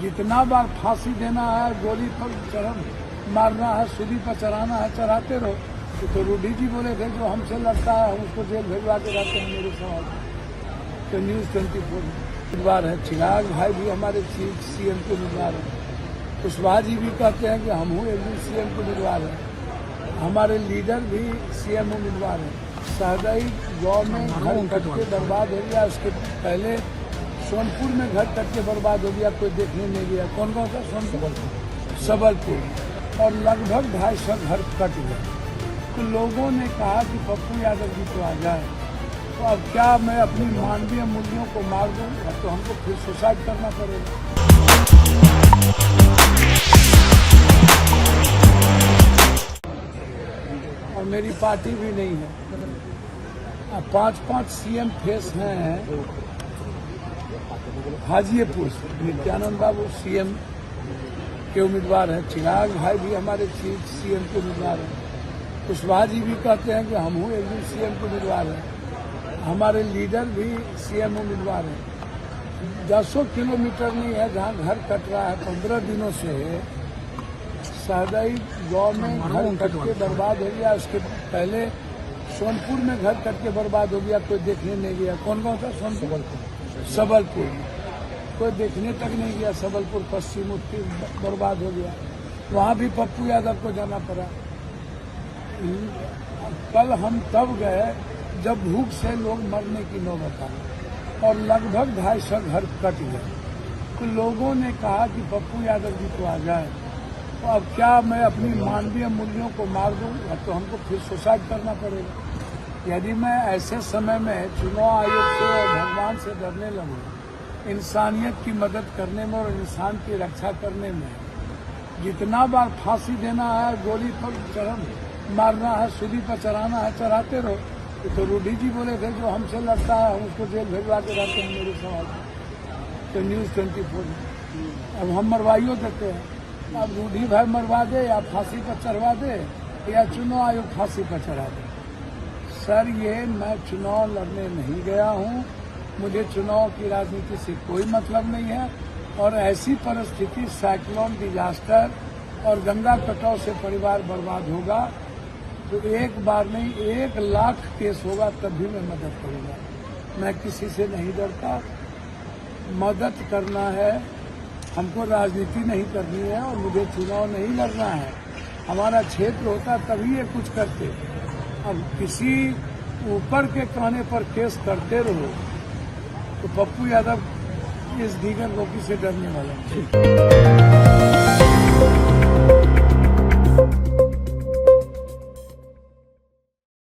जितना बार फांसी देना है, गोली पर मारना है, सूली पर चढ़ाना है, चढ़ाते रहो। तो रूढ़ी जी बोले थे जो हमसे लड़ता है हम उसको जेल भेजवा के रहते हैं। मेरे सवाल तो न्यूज़ 24 उम्मीदवार है। चिराग भाई भी हमारे सीएम के उम्मीदवार हैं। कुशवाहा जी भी कहते हैं कि हम हूँ एक दिन सीएम के उम्मीदवार हैं। हमारे लीडर भी सीएम उम्मीदवार हैं। सहदई गाँव में घर कट के बर्बाद हो गया, उसके पहले सोनपुर में घर कट के बर्बाद हो गया, कोई देखने नहीं गया। कौन कौन सा? सोनपुर, सबलपुर, और लगभग 250 घर कट गए। तो लोगों ने कहा कि पप्पू यादव जी तो आ जाए। तो अब क्या मैं अपनी मानवीय मूल्यों को मार दूं? अब तो हमको फिर सुसाइड करना पड़ेगा। और मेरी पार्टी भी नहीं है। अब 5-5 सीएम फेस हैं। हाजीपुर से नित्यानंद बाबू सीएम के उम्मीदवार हैं। चिराग भाई भी हमारे सीएम के उम्मीदवार हैं। कुशवाहा जी भी कहते हैं कि हम हूँ एक दिन सीएम के उम्मीदवार हैं। हमारे लीडर भी सीएम उम्मीदवार हैं। 10 किलोमीटर नहीं है जहाँ घर कट रहा है। 15 दिनों से सहदई गाँव में घर कट के बर्बाद हो गया, उसके पहले सोनपुर में घर कट के बर्बाद हो गया, कोई देखने नहीं गया। कौन कौन सा? सोनपुर, सबलपुर, कोई देखने तक नहीं गया। सबलपुर पश्चिम उत्तर बर्बाद हो गया, वहाँ भी पप्पू यादव को जाना पड़ा। कल हम तब गए जब भूख से लोग मरने की नौबत आई और लगभग 250 घर कट गए। तो लोगों ने कहा कि पप्पू यादव जी तो आ जाए। तो अब क्या मैं अपनी मानवीय मूल्यों को मार दूं? अब तो हमको फिर सुसाइड करना पड़ेगा। यदि मैं ऐसे समय में चुनाव आयोग से और भगवान से डरने लगूं, इंसानियत की मदद करने में और इंसान की रक्षा करने में, जितना बार फांसी देना है, गोली पर मारना है, सूली पर चढ़ाना है, चढ़ाते रहो। तो रूढ़ी जी बोले थे जो हमसे लड़ता है हम उसको जेल भेजवा के रहते हैं। मेरे सवाल तो न्यूज़ 24 अब हम मरवाइयो देते हैं। अब रूढ़ी भाई मरवा दे या फांसी पर चढ़वा दे या चुनाव आयोग फांसी पर चढ़ा दे। सर, ये मैं चुनाव लड़ने नहीं गया हूँ। मुझे चुनाव की राजनीति से कोई मतलब नहीं है। और ऐसी परिस्थिति, साइक्लोन, डिजास्टर और गंगा कटाव से परिवार बर्बाद होगा तो एक बार नहीं 1 लाख केस होगा तब भी मैं मदद करूंगा। मैं किसी से नहीं डरता। मदद करना है, हमको राजनीति नहीं करनी है और मुझे चुनाव नहीं लड़ना है। हमारा क्षेत्र होता तभी ये कुछ करते। अब किसी ऊपर के कहने पर केस करते रहो तो पप्पू यादव इस दीगर लोगों से डरने वाला है।